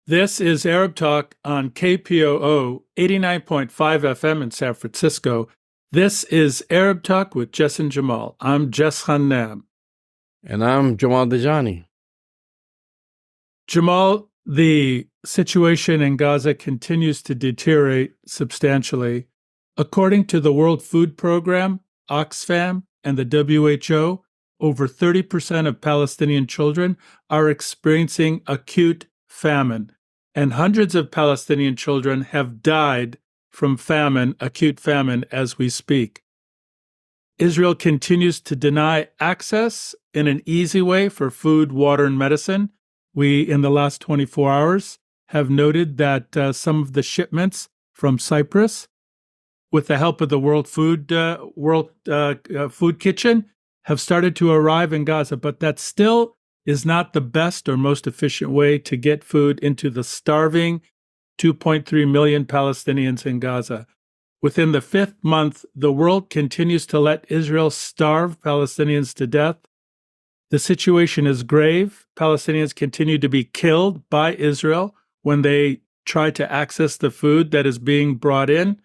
This is Arab Talk on KPOO 89.5 FM in San Francisco. This is Arab Talk with Jess and Jamal. I'm Jess Hannam. And I'm Jamal Dajani. Jamal, the situation in Gaza continues to deteriorate substantially. According to the World Food Program, Oxfam, and the WHO, over 30% of Palestinian children are experiencing acute famine, and hundreds of Palestinian children have died from famine, acute famine, as we speak. Israel continues to deny access in an easy way for food, water, and medicine. We, in the last 24 hours, have noted that some of the shipments from Cyprus, with the help of the World Food Kitchen, have started to arrive in Gaza, but that still is not the best or most efficient way to get food into the starving 2.3 million Palestinians in Gaza. Within the fifth month, the world continues to let Israel starve Palestinians to death. The situation is grave. Palestinians continue to be killed by Israel when they try to access the food that is being brought in.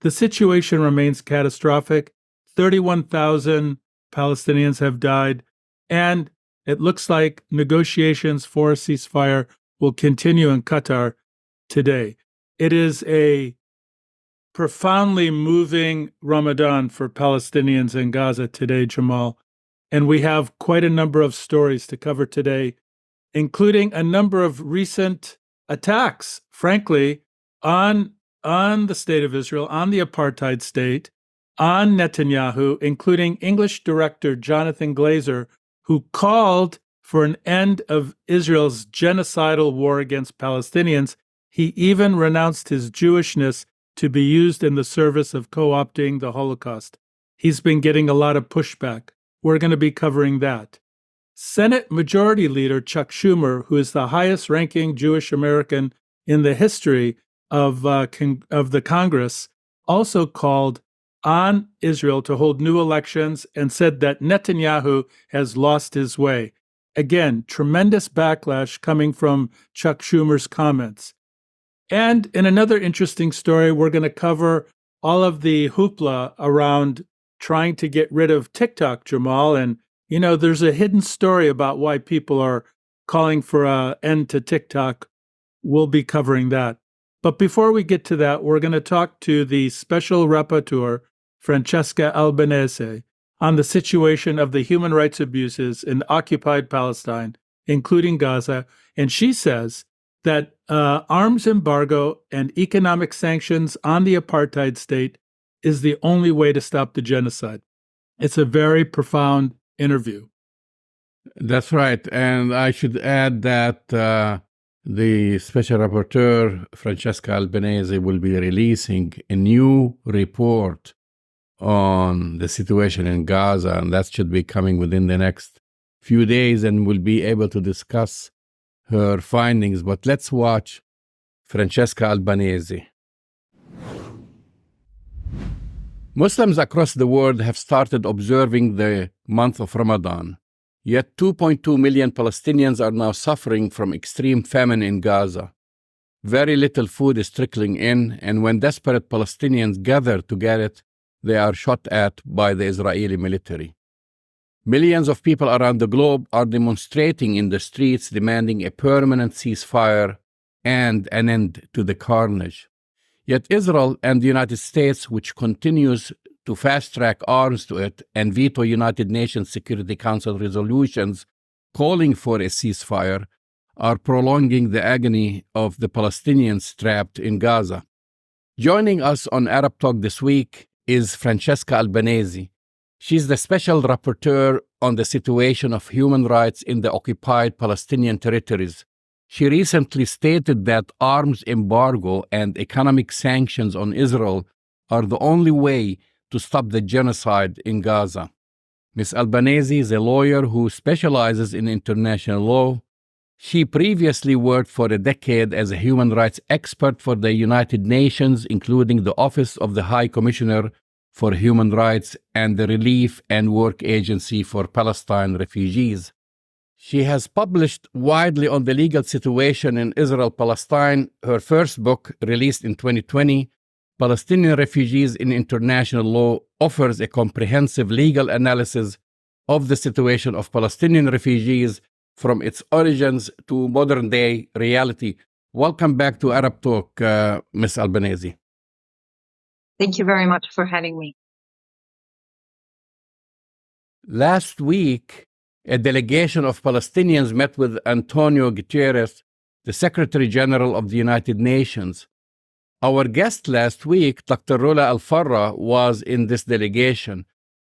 The situation remains catastrophic. 31,000 Palestinians have died, and it looks like negotiations for a ceasefire will continue in Qatar today. It is a profoundly moving Ramadan for Palestinians in Gaza today, Jamal. And we have quite a number of stories to cover today, including a number of recent attacks, frankly, on the state of Israel, on the apartheid state, on Netanyahu, including English director Jonathan Glazer, who called for an end of Israel's genocidal war against Palestinians. He even renounced his Jewishness to be used in the service of co-opting the Holocaust. He's been getting a lot of pushback. We're going to be covering that. Senate Majority Leader Chuck Schumer, who is the highest-ranking Jewish American in the history of the Congress, also called on Israel to hold new elections and said that Netanyahu has lost his way. Again, tremendous backlash coming from Chuck Schumer's comments. And in another interesting story, we're going to cover all of the hoopla around trying to get rid of TikTok, Jamal. And, there's a hidden story about why people are calling for an end to TikTok. We'll be covering that. But before we get to that, we're going to talk to the Special Rapporteur, Francesca Albanese, on the situation of the human rights abuses in occupied Palestine, including Gaza. And she says that arms embargo and economic sanctions on the apartheid state is the only way to stop the genocide. It's a very profound interview. That's right. And I should add that the Special Rapporteur, Francesca Albanese, will be releasing a new report on the situation in Gaza, and that should be coming within the next few days, and we'll be able to discuss her findings. But let's watch Francesca Albanese. Muslims across the world have started observing the month of Ramadan. Yet 2.2 million Palestinians are now suffering from extreme famine in Gaza. Very little food is trickling in, and when desperate Palestinians gather to get it, they are shot at by the Israeli military. Millions of people around the globe are demonstrating in the streets, demanding a permanent ceasefire and an end to the carnage. Yet Israel and the United States, which continues to fast-track arms to it and veto United Nations Security Council resolutions calling for a ceasefire, are prolonging the agony of the Palestinians trapped in Gaza. Joining us on Arab Talk this week is Francesca Albanese. She's the Special Rapporteur on the situation of human rights in the occupied Palestinian territories. She recently stated that arms embargo and economic sanctions on Israel are the only way to stop the genocide in Gaza. Ms. Albanese is a lawyer who specializes in international law. She previously worked for a decade as a human rights expert for the United Nations, including the Office of the High Commissioner for Human Rights and the Relief and Work Agency for Palestine Refugees. She has published widely on the legal situation in Israel-Palestine. Her first book, released in 2020, Palestinian Refugees in International Law, offers a comprehensive legal analysis of the situation of Palestinian refugees from its origins to modern-day reality. Welcome back to Arab Talk, Ms. Albanese. Thank you very much for having me. Last week, a delegation of Palestinians met with Antonio Guterres, the Secretary General of the United Nations. Our guest last week, Dr. Rola Al-Farra, was in this delegation.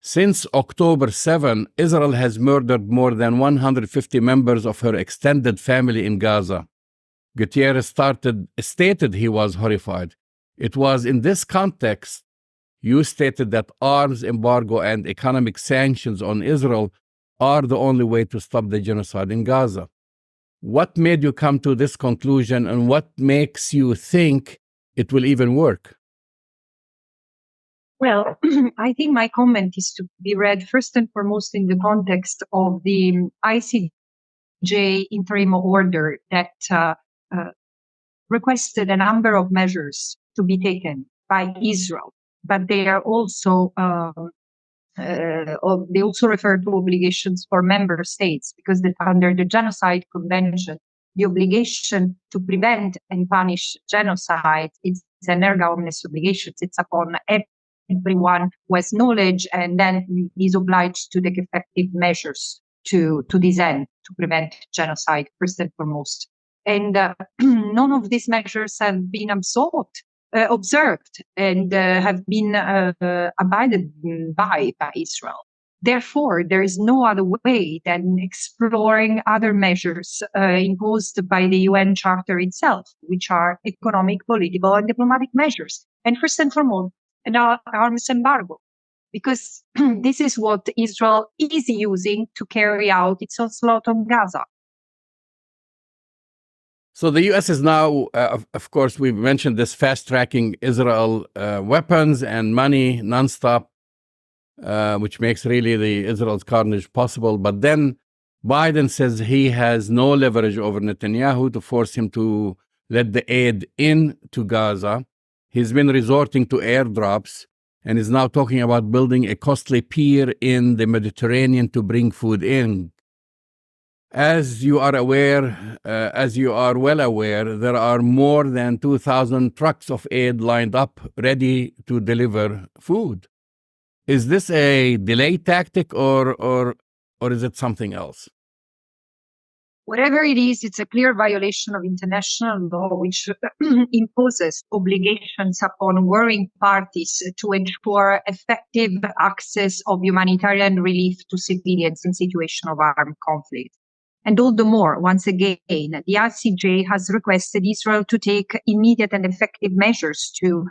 Since October 7, Israel has murdered more than 150 members of her extended family in Gaza. Guterres stated he was horrified. It was in this context you stated that arms embargo and economic sanctions on Israel are the only way to stop the genocide in Gaza. What made you come to this conclusion, and what makes you think it will even work? Well, I think my comment is to be read first and foremost in the context of the ICJ interim order that requested a number of measures to be taken by Israel, but they are also they also refer to obligations for member states, because under the Genocide Convention, the obligation to prevent and punish genocide is an erga omnes obligation. It's upon everyone who has knowledge and then is obliged to take effective measures to this end, to prevent genocide, first and foremost. And none of these measures have been observed and have been abided by Israel. Therefore, there is no other way than exploring other measures imposed by the UN Charter itself, which are economic, political, and diplomatic measures. And first and foremost, an arms embargo, because this is what Israel is using to carry out its onslaught on Gaza. So the U.S. is now, of course, we've mentioned this, fast-tracking Israel weapons and money nonstop, which makes really the Israel's carnage possible. But then Biden says he has no leverage over Netanyahu to force him to let the aid in to Gaza. He's been resorting to airdrops and is now talking about building a costly pier in the Mediterranean to bring food in. As you are aware, as you are well aware, there are more than 2,000 trucks of aid lined up, ready to deliver food. Is this a delay tactic or is it something else? Whatever it is, it's a clear violation of international law, which imposes obligations upon warring parties to ensure effective access of humanitarian relief to civilians in situation of armed conflict. And all the more, once again, the ICJ has requested Israel to take immediate and effective measures to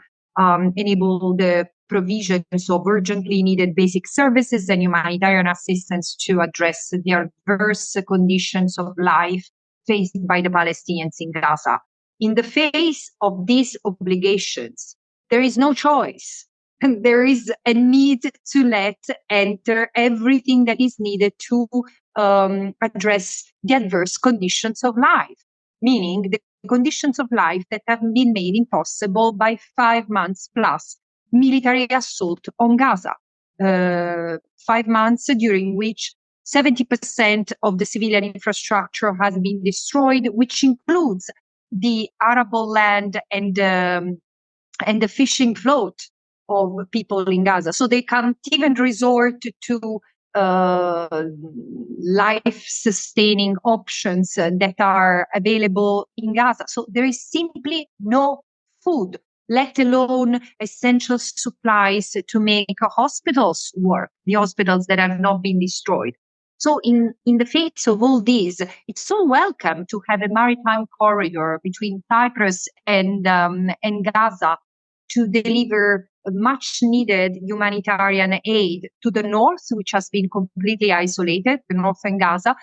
enable the provisions of urgently needed basic services and humanitarian assistance to address the adverse conditions of life faced by the Palestinians in Gaza. In the face of these obligations, there is no choice. And there is a need to let enter everything that is needed to address the adverse conditions of life, meaning the conditions of life that have been made impossible by 5 months plus military assault on Gaza. 5 months during which 70% of the civilian infrastructure has been destroyed, which includes the arable land and the fishing float of people in Gaza. So they can't even resort to life-sustaining options that are available in Gaza. So there is simply no food, let alone essential supplies to make hospitals work, the hospitals that have not been destroyed. So in the face of all this, it's so welcome to have a maritime corridor between Cyprus and Gaza to deliver much needed humanitarian aid to the north, which has been completely isolated, the northern Gaza,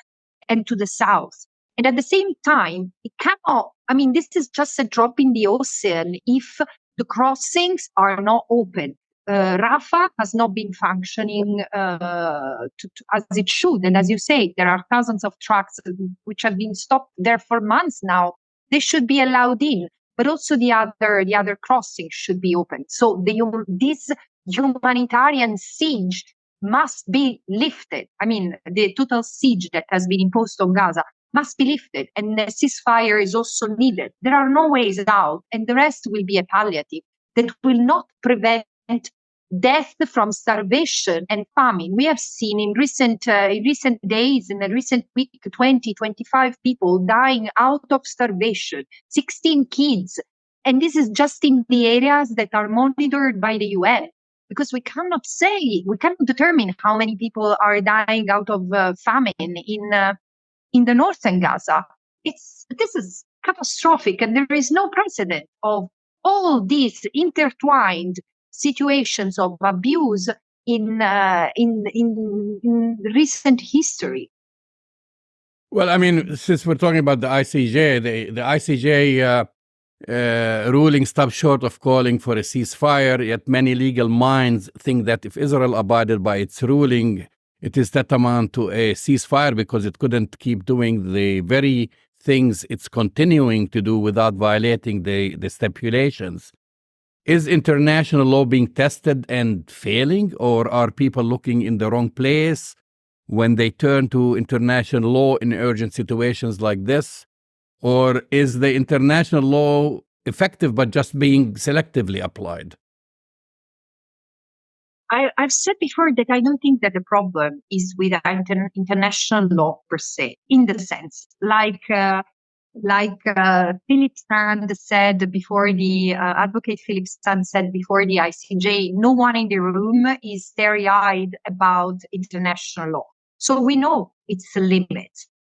and to the south. And at the same time, it cannot, this is just a drop in the ocean if the crossings are not open. Rafah has not been functioning as it should. And as you say, there are thousands of trucks which have been stopped there for months now. They should be allowed in, but also the other crossings should be opened. So this humanitarian siege must be lifted. I mean, the total siege that has been imposed on Gaza must be lifted, and a ceasefire is also needed. There are no ways out, and the rest will be a palliative that will not prevent death from starvation and famine. We have seen in recent days, in a recent week, 20, 25 people dying out of starvation, 16 kids. And this is just in the areas that are monitored by the UN, because we cannot determine how many people are dying out of famine in the northern Gaza. This is catastrophic, and there is no precedent of all these intertwined situations of abuse in recent history. Well, I mean, since we're talking about the ICJ, the ICJ ruling stopped short of calling for a ceasefire, yet many legal minds think that if Israel abided by its ruling, it is tantamount to a ceasefire because it couldn't keep doing the very things it's continuing to do without violating the stipulations. Is international law being tested and failing, or are people looking in the wrong place when they turn to international law in urgent situations like this? Or is the international law effective but just being selectively applied? I've said before that I don't think that the problem is with international law per se, in the sense, like Philip Sand said before advocate Philip Sand said before the ICJ, no one in the room is starry-eyed about international law. So we know it's a limit.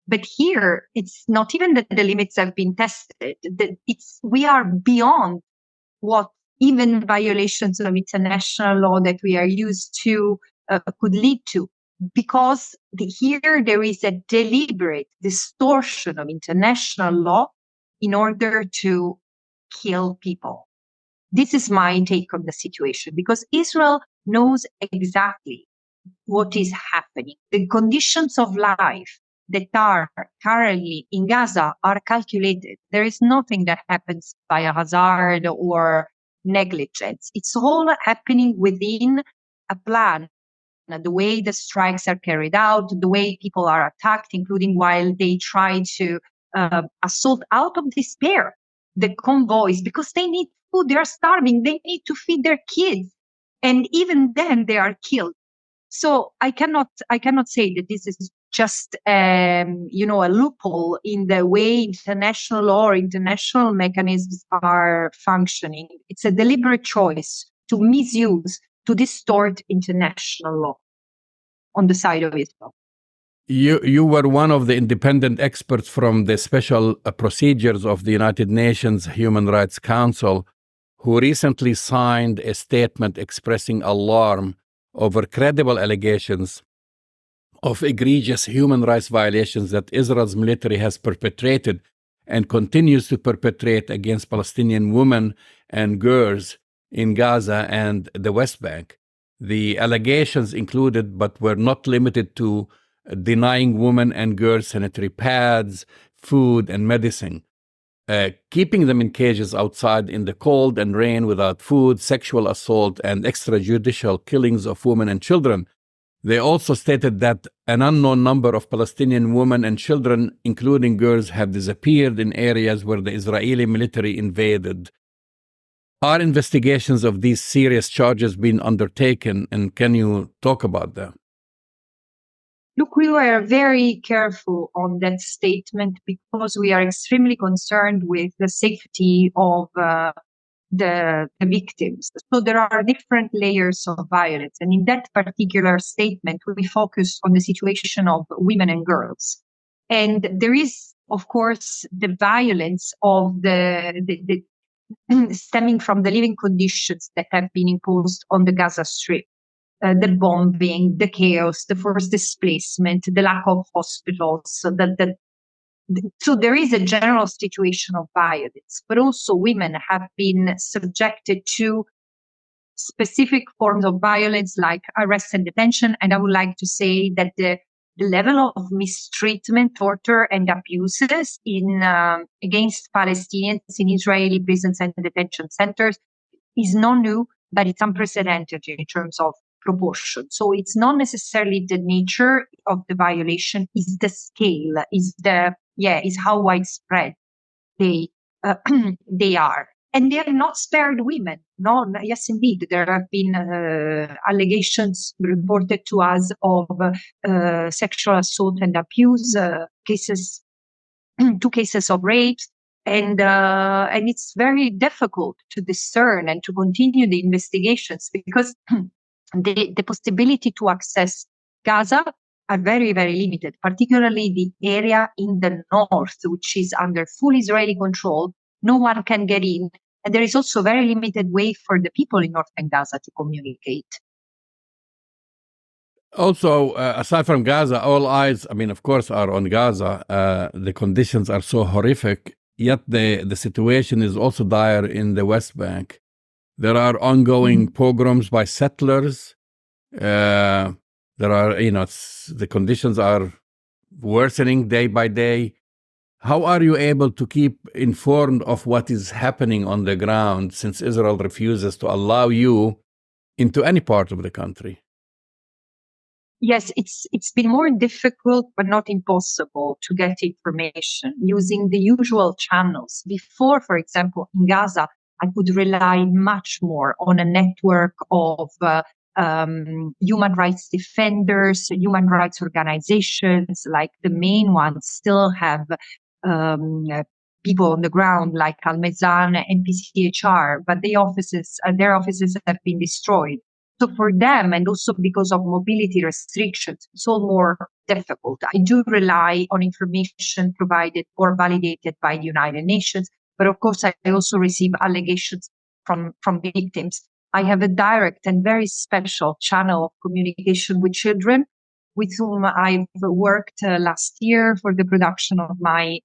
But here, it's not even that the limits have been tested. We are beyond what even violations of international law that we are used to could lead to, because here there is a deliberate distortion of international law in order to kill people. This is my take on the situation, because Israel knows exactly what is happening. The conditions of life that are currently in Gaza are calculated. There is nothing that happens by a hazard or negligence. It's all happening within a plan. The way the strikes are carried out, the way people are attacked, including while they try to assault out of despair the convoys, because they need food, they are starving, they need to feed their kids. And even then they are killed. So I cannot say that this is just a loophole in the way international law or international mechanisms are functioning. It's a deliberate choice to misuse, to distort international law on the side of Israel. You were one of the independent experts from the Special Procedures of the United Nations Human Rights Council, who recently signed a statement expressing alarm over credible allegations of egregious human rights violations that Israel's military has perpetrated and continues to perpetrate against Palestinian women and girls in Gaza and the West Bank. The allegations included, but were not limited to, denying women and girls sanitary pads, food, and medicine, keeping them in cages outside in the cold and rain without food, sexual assault, and extrajudicial killings of women and children. They also stated that an unknown number of Palestinian women and children, including girls, have disappeared in areas where the Israeli military invaded. Are investigations of these serious charges being undertaken, and can you talk about them? Look, we were very careful on that statement because we are extremely concerned with the safety of the victims. So there are different layers of violence. And in that particular statement, we focused on the situation of women and girls. And there is, of course, the violence of the stemming from the living conditions that have been imposed on the Gaza Strip. The bombing, the chaos, the forced displacement, the lack of hospitals. So there is a general situation of violence, but also women have been subjected to specific forms of violence like arrest and detention. And I would like to say that the level of mistreatment, torture, and abuses against Palestinians in Israeli prisons and detention centers is not new, but it's unprecedented in terms of proportion. So it's not necessarily the nature of the violation, is the scale, is how widespread they are. And they have not spared women. No, yes, indeed. There have been allegations reported to us of sexual assault and abuse cases, 2 cases of rapes. And it's very difficult to discern and to continue the investigations because the possibility to access Gaza are very, very limited, particularly the area in the north, which is under full Israeli control. No one can get in. And there is also very limited way for the people in northern Gaza to communicate. Also, aside from Gaza, all eyes, of course, are on Gaza. The conditions are so horrific, yet the situation is also dire in the West Bank. There are ongoing pogroms by settlers. There are, the conditions are worsening day by day. How are you able to keep informed of what is happening on the ground since Israel refuses to allow you into any part of the country? Yes, it's been more difficult, but not impossible to get information using the usual channels. Before, for example, in Gaza, I could rely much more on a network of human rights defenders, human rights organizations. Like the main ones still have people on the ground like Al-Mezan and PCHR, but their offices have been destroyed. So for them, and also because of mobility restrictions, it's all more difficult. I do rely on information provided or validated by the United Nations, but of course I also receive allegations from victims. I have a direct and very special channel of communication with children with whom I've worked last year for the production of my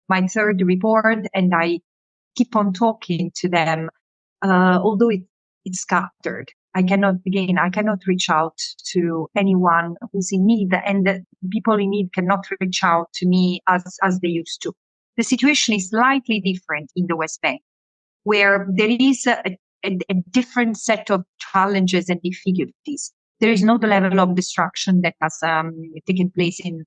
my third report, and I keep on talking to them, although it's scattered. I cannot reach out to anyone who's in need, and the people in need cannot reach out to me as they used to. The situation is slightly different in the West Bank, where there is a different set of challenges and difficulties. There is not the level of destruction that has taken place in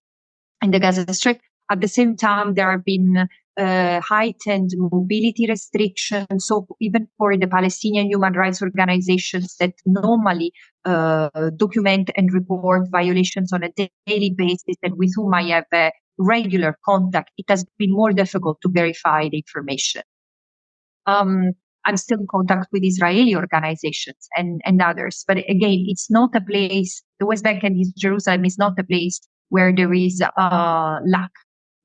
the Gaza Strip. At the same time, there have been heightened mobility restrictions. So even for the Palestinian human rights organizations that normally document and report violations on a daily basis and with whom I have regular contact, it has been more difficult to verify the information. I'm still in contact with Israeli organizations and others. But again, it's not a place, the West Bank and Jerusalem is not a place where there is a lack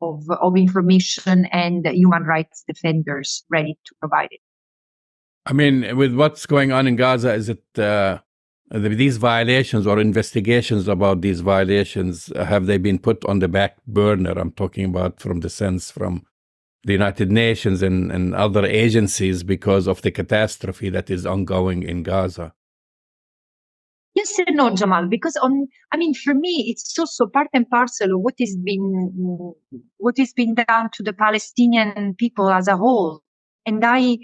of information and human rights defenders ready to provide it. With what's going on in Gaza, is it these violations or investigations about these violations, have they been put on the back burner? I'm talking about from the United Nations and other agencies because of the catastrophe that is ongoing in Gaza. Yes and no, Jamal, because for me, it's also part and parcel of what is being done to the Palestinian people as a whole. And I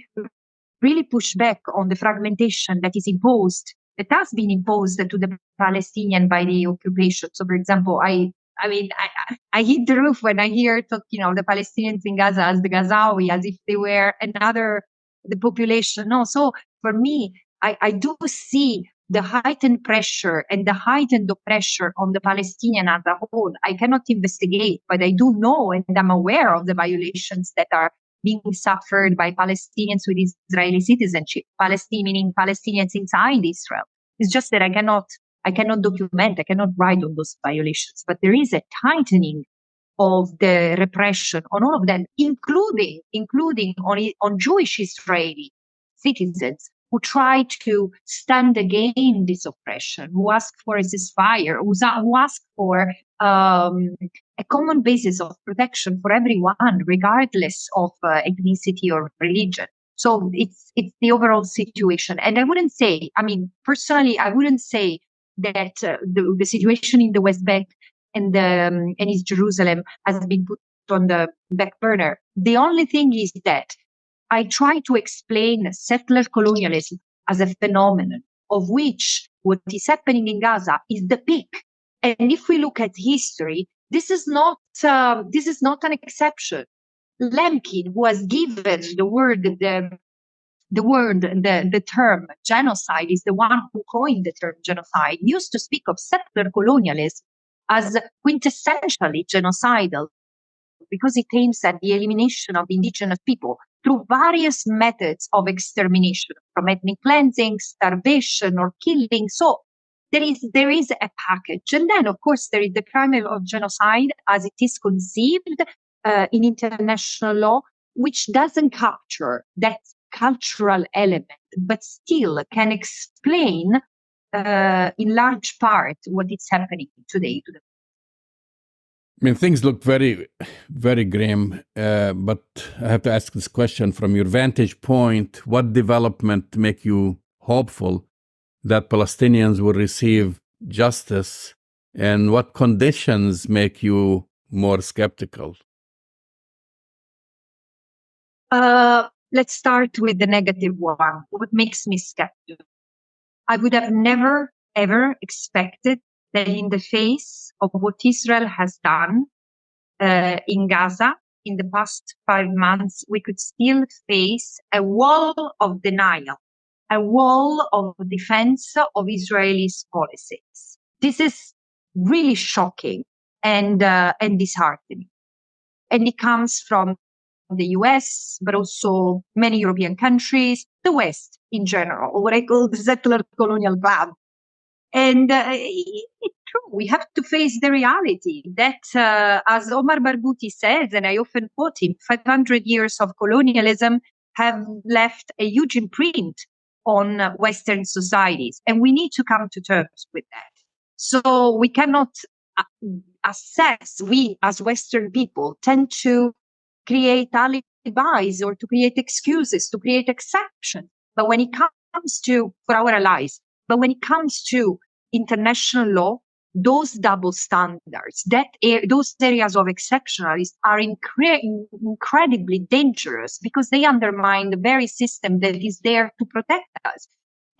really push back on the fragmentation that has been imposed to the Palestinian by the occupation. So, for example, I hit the roof when I hear the Palestinians in Gaza as the Gazawi, as if they were the population. No, so for me, I do see the heightened pressure and the heightened oppression on the Palestinian as a whole. I cannot investigate, but I do know and I'm aware of the violations that are being suffered by Palestinians with Israeli citizenship, meaning Palestinians inside Israel. It's just that I cannot document, I cannot write on those violations, but there is a tightening of the repression on all of them, including on Jewish Israeli citizens who try to stand against this oppression, who ask for a ceasefire, who ask for a common basis of protection for everyone, regardless of ethnicity or religion. So it's the overall situation. And I wouldn't say, I mean, personally, I wouldn't say that the situation in the West Bank and East Jerusalem has been put on the back burner. The only thing is that I try to explain settler colonialism as a phenomenon of which what is happening in Gaza is the peak. And if we look at history, this is not an exception. Lemkin, who has given the term genocide, is the one who coined the term genocide, used to speak of settler colonialism as quintessentially genocidal because it aims at the elimination of indigenous people through various methods of extermination, from ethnic cleansing, starvation, or killing. So there is a package. And then, of course, there is the crime of genocide as it is conceived in international law, which doesn't capture that cultural element, but still can explain in large part what is happening today to the I mean, things look very, very grim, but I have to ask this question from your vantage point. What development make you hopeful that Palestinians will receive justice, and what conditions make you more skeptical? Let's start with the negative one. What makes me skeptical? I would have never, ever expected that in the face of what Israel has done in Gaza in the past 5 months, we could still face a wall of denial, a wall of defense of Israelis' policies. This is really shocking and disheartening. And it comes from the US, but also many European countries, the West in general, or what I call the settler colonial club. And it's true, we have to face the reality that, as Omar Barghouti says, and I often quote him, 500 years of colonialism have left a huge imprint on Western societies, and we need to come to terms with that. So we cannot assess, we as Western people tend to create alibis or to create excuses, to create exceptions. But when it comes to, for our allies, but when it comes to international law, those double standards, those areas of exceptionalism are incredibly dangerous because they undermine the very system that is there to protect us.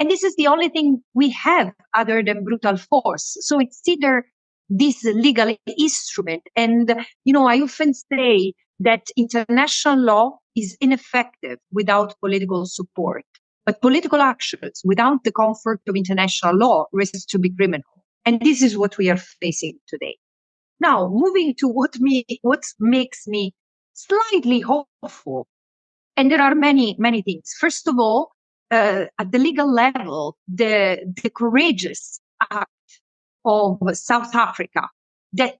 And this is the only thing we have other than brutal force. So it's either this legal instrument. And, I often say that international law is ineffective without political support. But political actions without the comfort of international law risks to be criminal. And this is what we are facing today. Now, moving to what makes me slightly hopeful. And there are many, many things. First of all, at the legal level, the courageous act of South Africa, that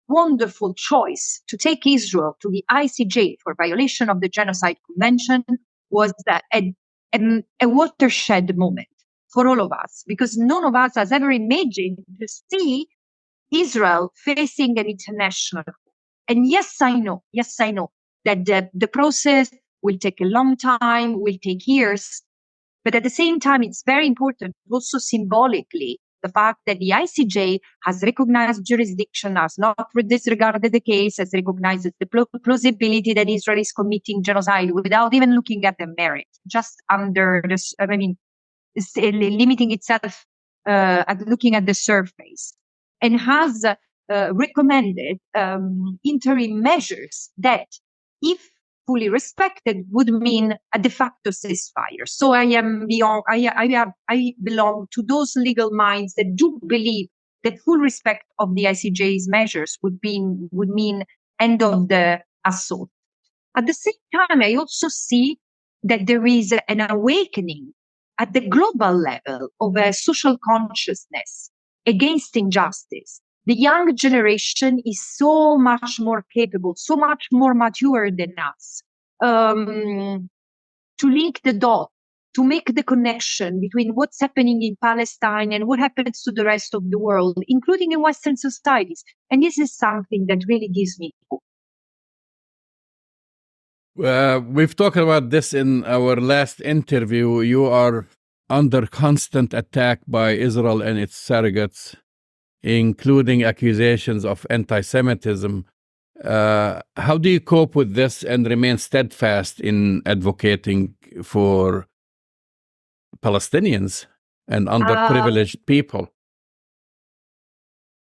wonderful choice to take Israel to the ICJ for violation of the Genocide Convention was a watershed moment for all of us, because none of us has ever imagined to see Israel facing an international court. And yes, I know that the process will take a long time, will take years. But at the same time, it's very important, also symbolically, the fact that the ICJ has recognized jurisdiction, has not disregarded the case, has recognized the plausibility that Israel is committing genocide without even looking at the merit, just under this, limiting itself at looking at the surface, and has recommended interim measures that, if fully respected, would mean a de facto ceasefire. So I belong to those legal minds that do believe that full respect of the ICJ's measures would mean end of the assault. At the same time, I also see that there is an awakening at the global level of a social consciousness against injustice. The young generation is so much more capable, so much more mature than us, to link the dot, to make the connection between what's happening in Palestine and what happens to the rest of the world, including in Western societies. And this is something that really gives me hope. We've talked about this in our last interview. You are under constant attack by Israel and its surrogates, including accusations of anti-Semitism. How do you cope with this and remain steadfast in advocating for Palestinians and underprivileged people?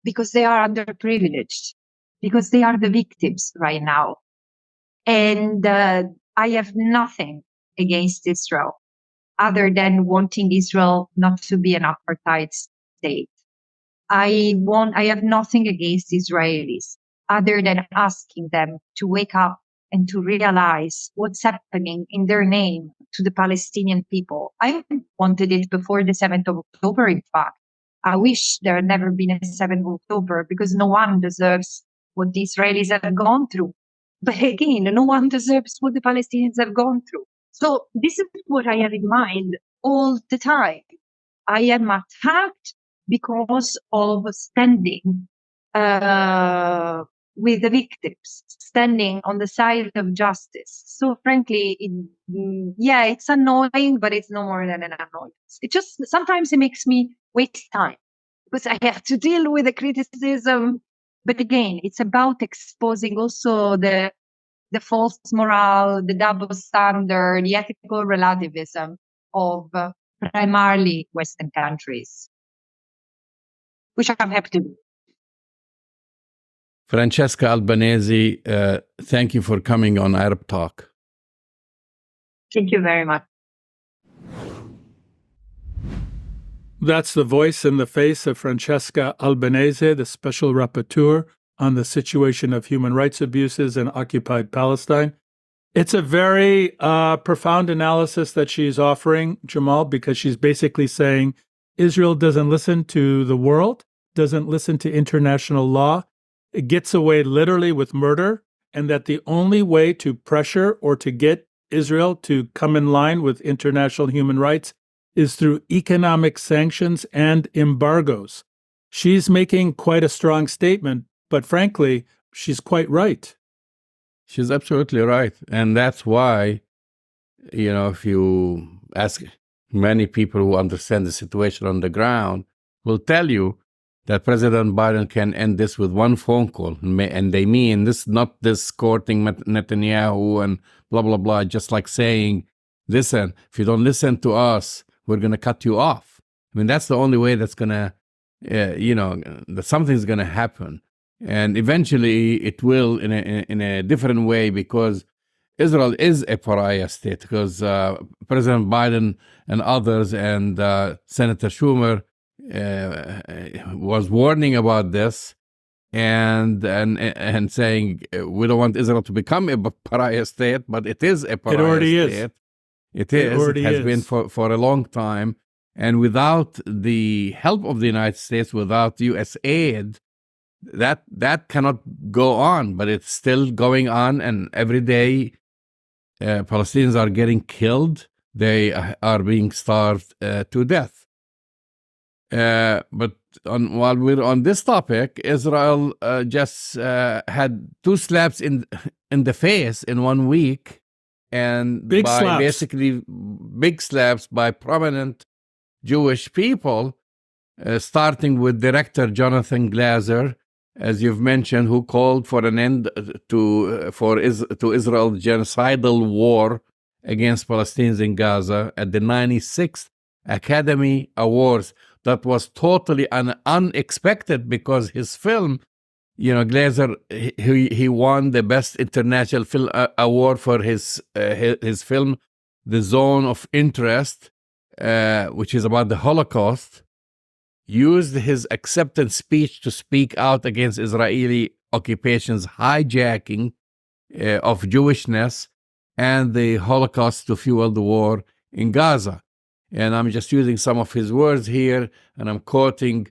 Because they are underprivileged, because they are the victims right now. And I have nothing against Israel other than wanting Israel not to be an apartheid state. I have nothing against Israelis other than asking them to wake up and to realize what's happening in their name to the Palestinian people. I wanted it before the 7th of October, in fact. I wish there had never been a 7th of October because no one deserves what the Israelis have gone through. But again, no one deserves what the Palestinians have gone through. So this is what I have in mind all the time. I am attacked because of standing with the victims, standing on the side of justice. So frankly, it's annoying, but it's no more than an annoyance. It just, sometimes it makes me waste time because I have to deal with the criticism. But again, it's about exposing also the false morale, the double standard, the ethical relativism of primarily Western countries, which I'm happy to do. Francesca Albanese, thank you for coming on Arab Talk. Thank you very much. That's the voice and the face of Francesca Albanese, the Special Rapporteur on the situation of human rights abuses in occupied Palestine. It's a very profound analysis that she's offering, Jamal, because she's basically saying Israel doesn't listen to the world, doesn't listen to international law. It gets away literally with murder, and that the only way to pressure or to get Israel to come in line with international human rights is through economic sanctions and embargoes. She's making quite a strong statement, but frankly, she's quite right. She's absolutely right. And that's why, if you ask many people who understand the situation on the ground, will tell you that President Biden can end this with one phone call. And they mean this, not this courting Netanyahu and blah, blah, blah, just like saying, listen, if you don't listen to us, we're going to cut you off. I mean, that's the only way that's going to, that something's going to happen. And eventually it will in a different way, because Israel is a pariah state, because President Biden and others and Senator Schumer was warning about this and saying we don't want Israel to become a pariah state, but it is a pariah state. It already is. It has been for a long time. And without the help of the United States, without U.S. aid, that cannot go on. But it's still going on, and every day Palestinians are getting killed. They are being starved to death. But while we're on this topic, Israel just had 2 slaps in the face in 1 week, and big slaps. Basically big slaps by prominent Jewish people, starting with director Jonathan Glazer, as you've mentioned, who called for an end to Israel's genocidal war against Palestinians in Gaza at the 96th Academy Awards. That was totally unexpected, because his film, Glazer, he won the Best International Film Award for his film, The Zone of Interest, which is about the Holocaust, used his acceptance speech to speak out against Israeli occupation's hijacking of Jewishness and the Holocaust to fuel the war in Gaza. And I'm just using some of his words here, and I'm quoting,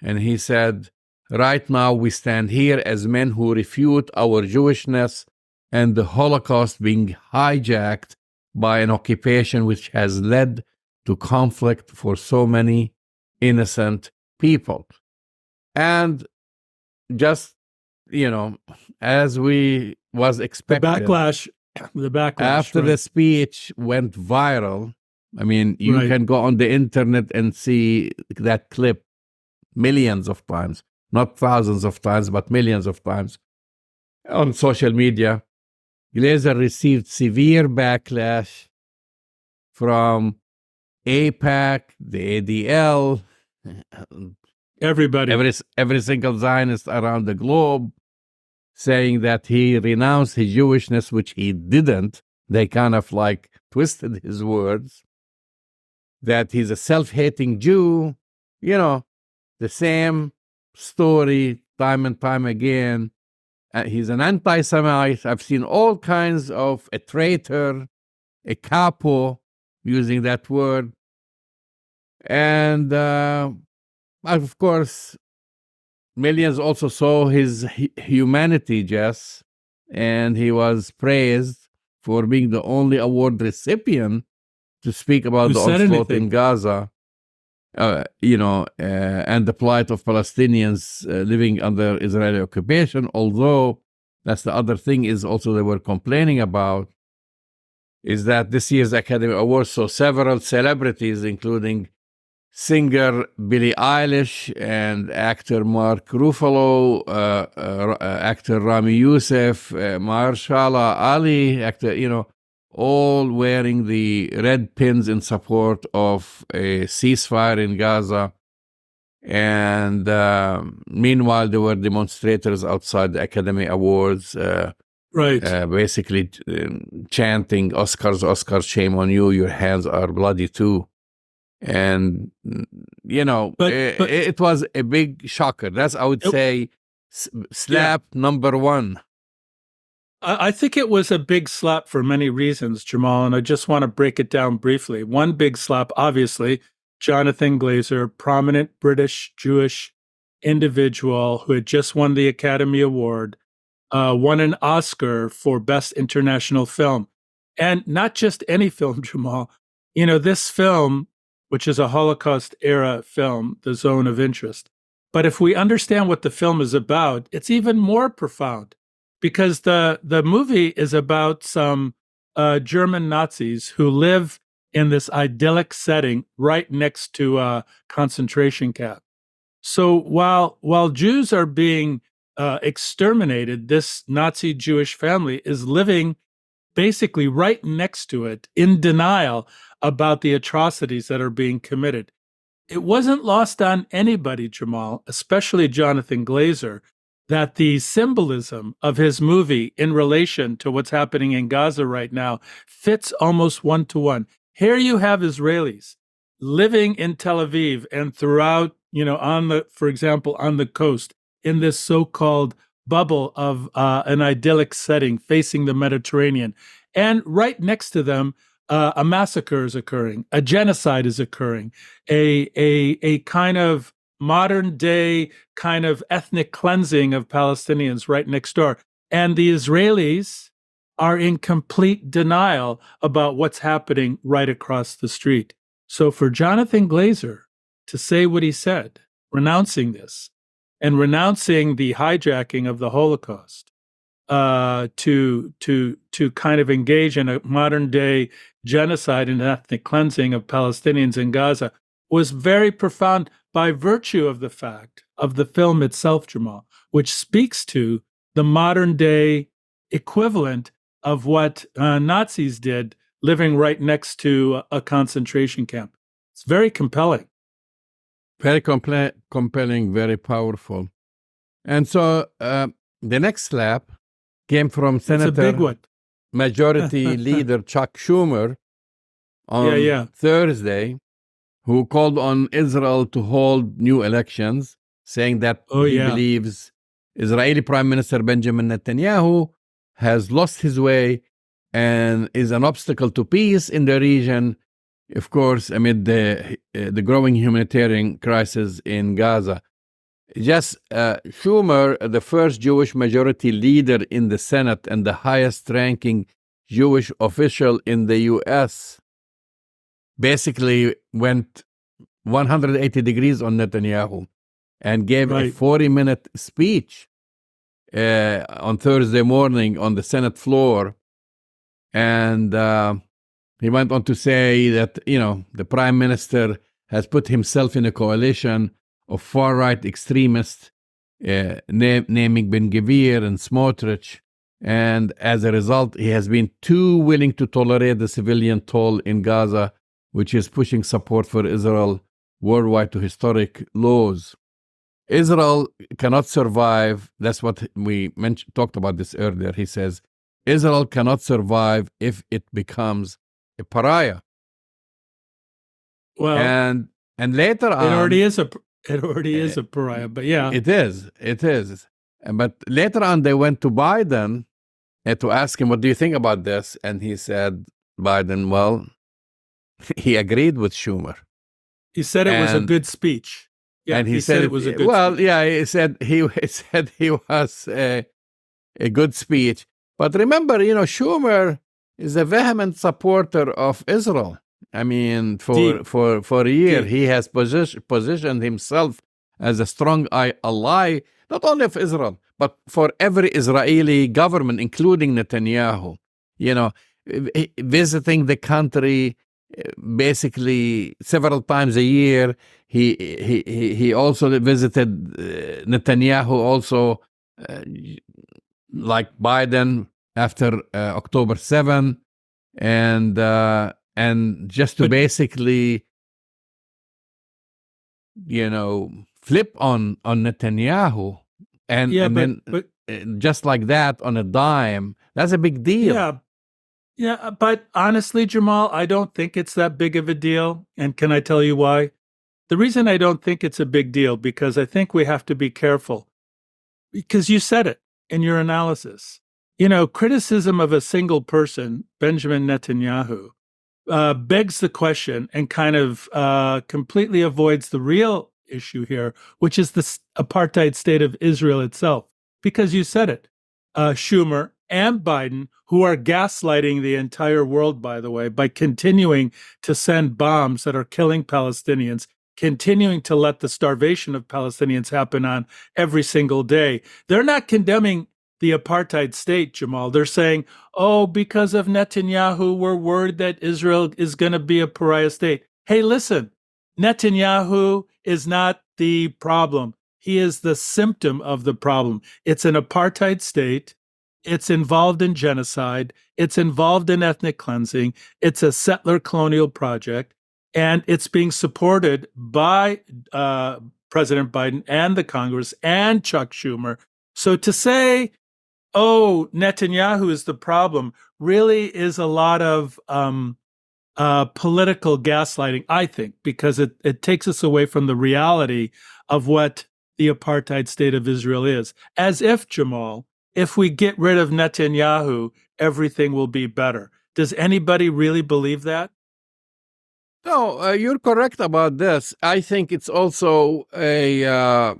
and he said, "Right now we stand here as men who refute our Jewishness and the Holocaust being hijacked by an occupation which has led to conflict for so many innocent people." And just, as we was expected, the backlash The backlash. After right. the speech went viral, I mean, you Right. can go on the internet and see that clip millions of times, not thousands of times, but millions of times on social media. Glazer received severe backlash from AIPAC, the ADL, Everybody. every single Zionist around the globe, saying that he renounced his Jewishness, which he didn't. They kind of like twisted his words, that he's a self-hating Jew, you know, the same story time and time again. He's an anti-Semite. I've seen all kinds of a traitor, a capo, using that word. And of course, millions also saw his humanity, Jess, and he was praised for being the only award recipient to speak about Who the said onslaught anything? in Gaza, and the plight of Palestinians living under Israeli occupation. Although that's the other thing is also they were complaining about is that this year's Academy Awards saw several celebrities, including singer Billie Eilish and actor Mark Ruffalo, actor Rami Youssef, Mahershala Ali, actor, all wearing the red pins in support of a ceasefire in Gaza. And meanwhile, there were demonstrators outside the Academy Awards, Right. basically chanting, Oscars, shame on you, your hands are bloody too. And, it was a big shocker. That's, I would say, slap number one. I think it was a big slap for many reasons, Jamal, and I just want to break it down briefly. One big slap, obviously, Jonathan Glazer, prominent British Jewish individual who had just won the Academy Award, won an Oscar for Best International Film. And not just any film, Jamal. This film, which is a Holocaust-era film, The Zone of Interest. But if we understand what the film is about, it's even more profound. Because the movie is about some German Nazis who live in this idyllic setting right next to a concentration camp. So while Jews are being exterminated, this Nazi Jewish family is living basically right next to it in denial about the atrocities that are being committed. It wasn't lost on anybody, Jamal, especially Jonathan Glazer, that the symbolism of his movie in relation to what's happening in Gaza right now fits almost one-to-one. Here you have Israelis living in Tel Aviv and throughout, for example, on the coast, in this so-called bubble of an idyllic setting facing the Mediterranean. And right next to them, a massacre is occurring, a genocide is occurring, a kind of modern day kind of ethnic cleansing of Palestinians right next door. And the Israelis are in complete denial about what's happening right across the street. So for Jonathan Glazer to say what he said, renouncing this and renouncing the hijacking of the Holocaust, to kind of engage in a modern day genocide and ethnic cleansing of Palestinians in Gaza was very profound by virtue of the fact of the film itself, Jamal, which speaks to the modern day equivalent of what Nazis did living right next to a concentration camp. It's very compelling. Very compelling, very powerful. And so the next slap came from Senator Majority Leader Chuck Schumer on Thursday, who called on Israel to hold new elections, saying that he believes Israeli Prime Minister Benjamin Netanyahu has lost his way and is an obstacle to peace in the region, of course, amid the growing humanitarian crisis in Gaza. Just Schumer, the first Jewish majority leader in the Senate and the highest-ranking Jewish official in the U.S., basically went 180 degrees on Netanyahu and gave a 40-minute speech on Thursday morning on the Senate floor, And he went on to say that, the prime minister has put himself in a coalition of far-right extremists, naming Ben-Gvir and Smotrich. And as a result, he has been too willing to tolerate the civilian toll in Gaza, which is pushing support for Israel worldwide to historic lows. Israel cannot survive. That's what we talked about this earlier. He says, Israel cannot survive if it becomes a pariah. Well, and later on, it already is a pariah. But yeah, it is. But later on, they went to Biden to ask him, "What do you think about this?" And he said, "Biden, well, he agreed with Schumer. He said it was a good speech." Yeah, and he said it was a good. Well, speech. yeah, he said he was a good speech. But remember, Schumer is a vehement supporter of Israel. I mean, for a year, he has positioned himself as a strong ally, not only of Israel, but for every Israeli government, including Netanyahu. Visiting the country basically several times a year. He also visited Netanyahu also, like Biden after October 7, and just to basically, flip on Netanyahu, but just like that on a dime, that's a big deal. Yeah, but honestly, Jamal, I don't think it's that big of a deal. And can I tell you why? The reason I don't think it's a big deal, because I think we have to be careful. Because you said it in your analysis. Criticism of a single person, Benjamin Netanyahu, begs the question and kind of completely avoids the real issue here, which is the apartheid state of Israel itself. Because you said it, Schumer and Biden, who are gaslighting the entire world, by the way, by continuing to send bombs that are killing Palestinians, continuing to let the starvation of Palestinians happen on every single day. They're not condemning the apartheid state, Jamal. They're saying, oh, because of Netanyahu, we're worried that Israel is going to be a pariah state. Hey, listen, Netanyahu is not the problem. He is the symptom of the problem. It's an apartheid state. It's involved in genocide. It's involved in ethnic cleansing. It's a settler colonial project. And it's being supported by President Biden and the Congress and Chuck Schumer. So to say, oh, Netanyahu is the problem, really is a lot of political gaslighting, I think, because it takes us away from the reality of what the apartheid state of Israel is. As if, Jamal, if we get rid of Netanyahu, everything will be better. Does anybody really believe that? No, you're correct about this. I think it's also a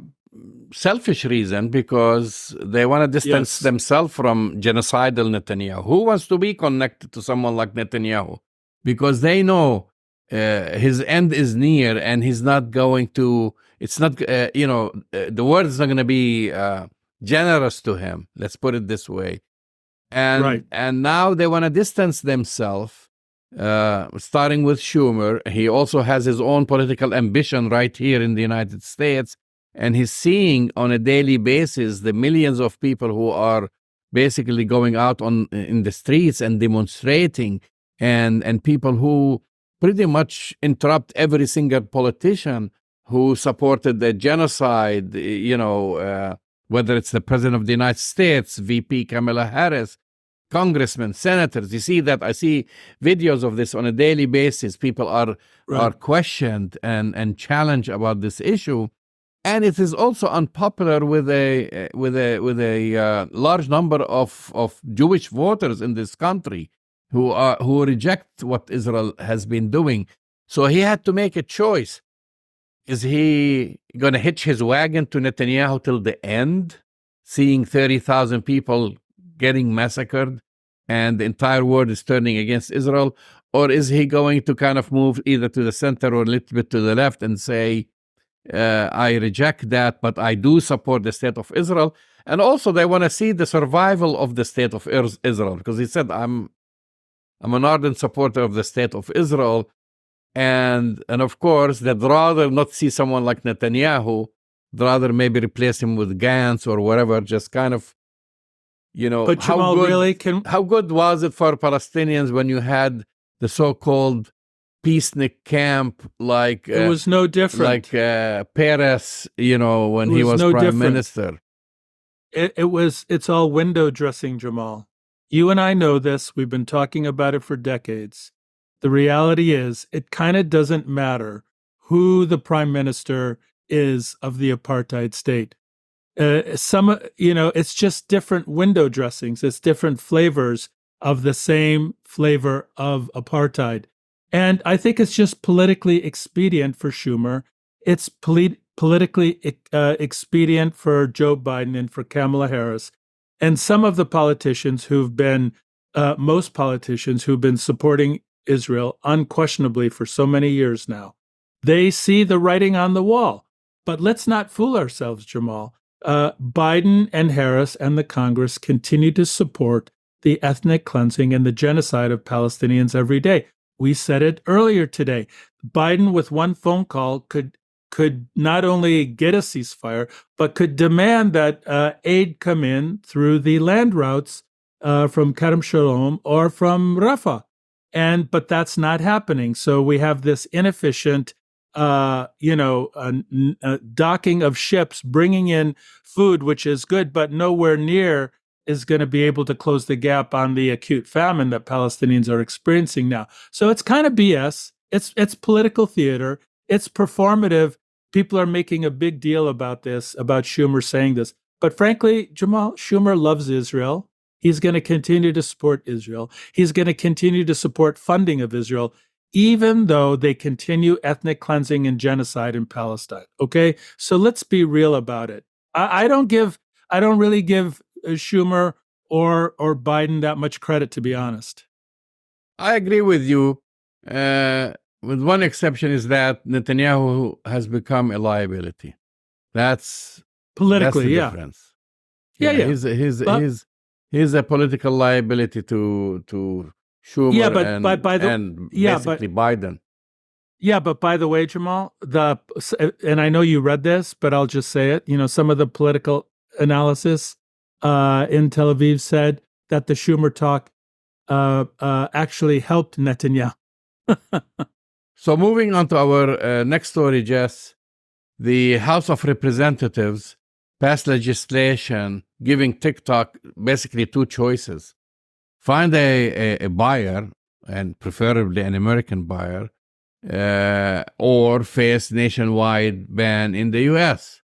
selfish reason, because they want to distance themselves from genocidal Netanyahu. Who wants to be connected to someone like Netanyahu? Because they know his end is near, and he's not going to, it's not, the world is not going to be generous to him. Let's put it this way. And now they want to distance themselves, starting with Schumer. He also has his own political ambition right here in the United States. And he's seeing on a daily basis the millions of people who are basically going out in the streets and demonstrating, and people who pretty much interrupt every single politician who supported the genocide, whether it's the President of the United States, VP Kamala Harris, congressmen, senators. You see that? I see videos of this on a daily basis. People are questioned and challenged about this issue. And it is also unpopular with a large number of Jewish voters in this country who reject what Israel has been doing. So he had to make a choice. Is he going to hitch his wagon to Netanyahu till the end, seeing 30,000 people getting massacred and the entire world is turning against Israel? Or is he going to kind of move either to the center or a little bit to the left and say, I reject that, but I do support the state of Israel? And also they want to see the survival of the state of Israel, because he said, I'm I'm an ardent supporter of the state of Israel. And of course, they'd rather not see someone like Netanyahu, rather maybe replace him with Gantz or whatever, just kind of, But Jamal, how good was it for Palestinians when you had the so-called peacenik camp, like it was no different. Like Peres, when he was prime minister. It's all window dressing, Jamal. You and I know this. We've been talking about it for decades. The reality is, it kind of doesn't matter who the prime minister is of the apartheid state. It's just different window dressings. It's different flavors of the same flavor of apartheid. And I think it's just politically expedient for Schumer. It's politically expedient for Joe Biden and for Kamala Harris. And some of the politicians most politicians who've been supporting Israel unquestionably for so many years now, they see the writing on the wall. But let's not fool ourselves, Jamal. Biden and Harris and the Congress continue to support the ethnic cleansing and the genocide of Palestinians every day. We said it earlier today. Biden, with one phone call, could not only get a ceasefire, but could demand that aid come in through the land routes from Kerem Shalom or from Rafah. But that's not happening. So we have this inefficient docking of ships, bringing in food, which is good, but nowhere near is going to be able to close the gap on the acute famine that Palestinians are experiencing now. So it's kind of BS. It's political theater. It's performative. People are making a big deal about this, about Schumer saying this. But frankly, Jamal, Schumer loves Israel. He's going to continue to support Israel. He's going to continue to support funding of Israel, even though they continue ethnic cleansing and genocide in Palestine. Okay, so let's be real about it. I don't really give Schumer or Biden that much credit, to be honest. I agree with you. With one exception, is that Netanyahu has become a liability. That's politically, that's the difference. Yeah. He's a political liability to Schumer basically Biden. Yeah, but by the way, Jamal, and I know you read this, but I'll just say it. Some of the political analysis in Tel Aviv said that the Schumer talk actually helped Netanyahu. So moving on to our next story, Jess, the House of Representatives passed legislation giving TikTok basically two choices. Find a buyer, and preferably an American buyer, or face nationwide ban in the U.S.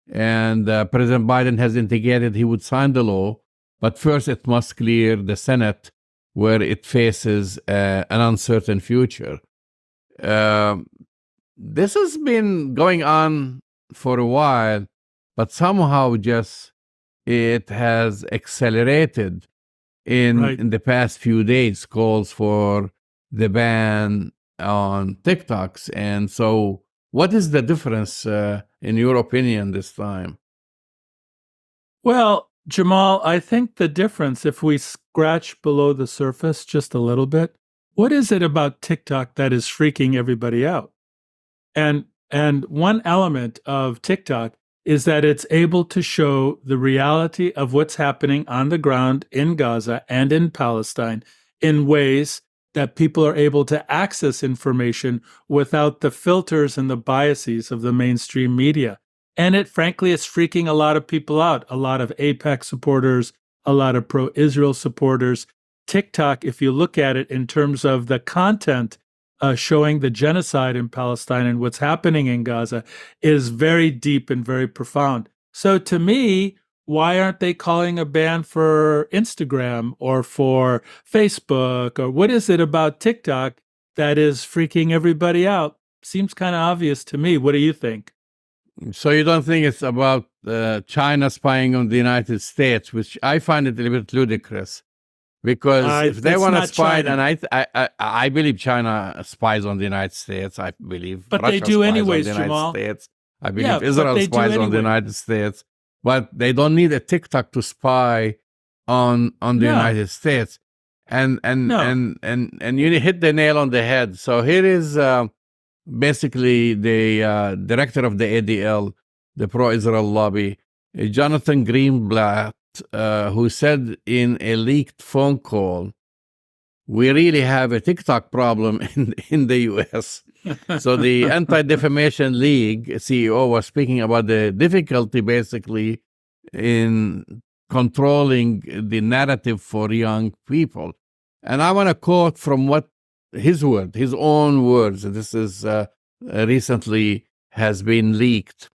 And President Biden has indicated he would sign the law, but first it must clear the Senate, where it faces an uncertain future. This has been going on for a while, but somehow just it has accelerated in the past few days, calls for the ban on TikToks. And so what is the difference, in your opinion, this time? Well, Jamal, I think the difference, if we scratch below the surface just a little bit, what is it about TikTok that is freaking everybody out? And one element of TikTok is that it's able to show the reality of what's happening on the ground in Gaza and in Palestine in ways that people are able to access information without the filters and the biases of the mainstream media. And it, frankly, is freaking a lot of people out, a lot of AIPAC supporters, a lot of pro-Israel supporters. TikTok, if you look at it in terms of the content showing the genocide in Palestine and what's happening in Gaza, is very deep and very profound. So to me, why aren't they calling a ban for Instagram or for Facebook? Or what is it about TikTok that is freaking everybody out? Seems kind of obvious to me. What do you think? So you don't think it's about China spying on the United States, which I find it a little bit ludicrous. Because if they want to spy, and I believe China spies on the United States. I believe but Russia they do anyways, on the Jamal. United States. I believe Israel spies on the United States. But they don't need a TikTok to spy on the United States. And No. and you hit the nail on the head. So here is basically the director of the ADL, the pro-Israel lobby, Jonathan Greenblatt, who said in a leaked phone call, we really have a TikTok problem in the U.S. So the Anti-Defamation League CEO was speaking about the difficulty basically in controlling the narrative for young people. And I want to quote from what his own words. This is recently has been leaked.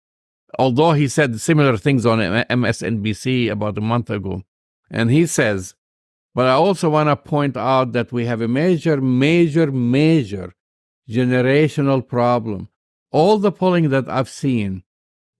Although he said similar things on MSNBC about a month ago. And he says, but I also want to point out that we have a major generational problem. All the polling that I've seen,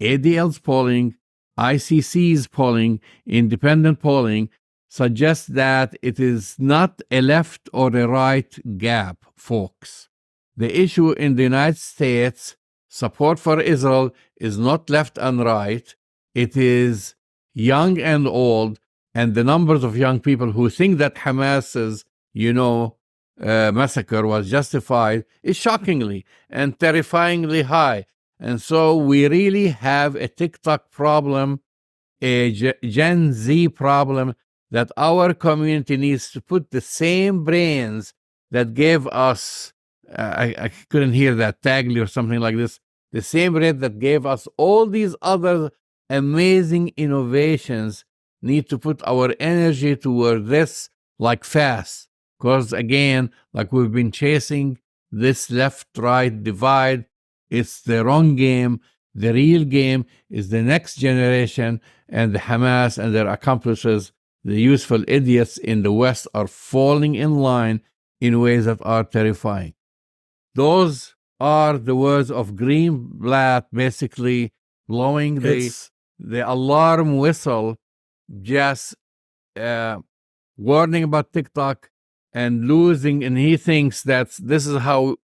ADL's polling, ICC's polling, independent polling, suggests that it is not a left or a right gap, folks. The issue in the United States, support for Israel, is not left and right. It is young and old, and the numbers of young people who think that Hamas's, massacre was justified is shockingly and terrifyingly high. And so we really have a TikTok problem, a Gen Z problem, that our community needs to put the same brains that gave us, I couldn't hear that, Tagley or something like this, the same brain that gave us all these other amazing innovations, need to put our energy toward this like fast. Because again, like we've been chasing this left-right divide, it's the wrong game. The real game is the next generation, and the Hamas and their accomplices, the useful idiots in the West, are falling in line in ways that are terrifying. Those are the words of Greenblatt, basically blowing the alarm whistle, just warning about TikTok and losing. And he thinks that this is how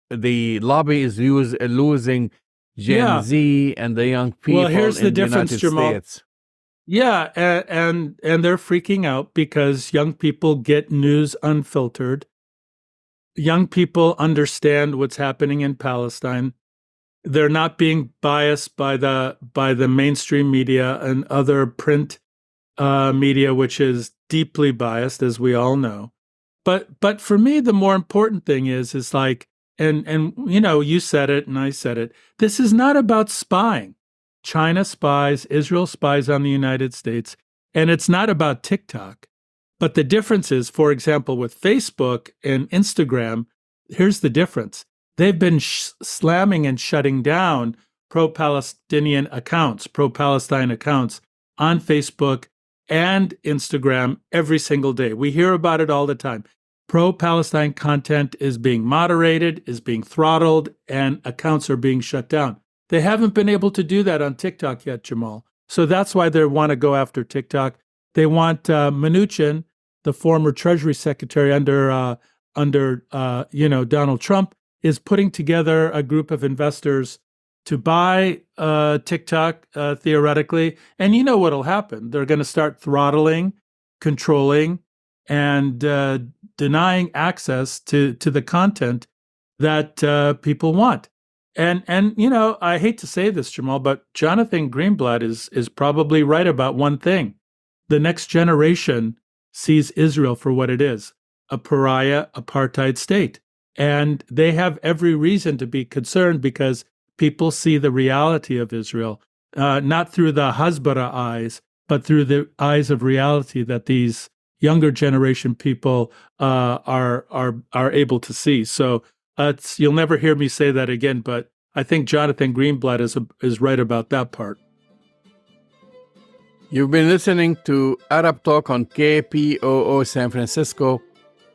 the lobby is losing Gen Z and the young people. Well, here's the difference, United Jamal. States. Yeah, and they're freaking out because young people get news unfiltered. Young people understand what's happening in Palestine. They're not being biased by the mainstream media and other print media, which is deeply biased, as we all know. But for me, the more important thing is like, and you said it and I said it. This is not about spying. China spies, Israel spies on the United States, and it's not about TikTok. But the difference is, for example, with Facebook and Instagram, here's the difference. They've been slamming and shutting down pro-Palestinian accounts, pro-Palestine accounts on Facebook and Instagram every single day. We hear about it all the time. Pro-Palestine content is being moderated, is being throttled, and accounts are being shut down. They haven't been able to do that on TikTok yet, Jamal. So that's why they want to go after TikTok. They want Mnuchin, the former Treasury Secretary under Donald Trump, is putting together a group of investors to buy TikTok, theoretically. And you know what'll happen. They're going to start throttling, controlling, and denying access to the content that people want. And I hate to say this, Jamal, but Jonathan Greenblatt is probably right about one thing. The next generation sees Israel for what it is, a pariah apartheid state. And they have every reason to be concerned because people see the reality of Israel, not through the Hasbara eyes, but through the eyes of reality that these younger generation people are able to see. So you'll never hear me say that again, but I think Jonathan Greenblatt is right about that part. You've been listening to Arab Talk on KPOO San Francisco,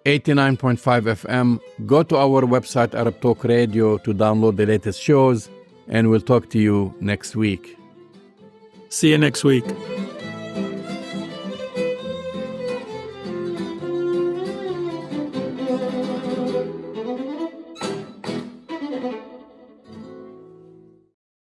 89.5 FM. Go to our website, Arab Talk Radio, to download the latest shows, and we'll talk to you next week. See you next week.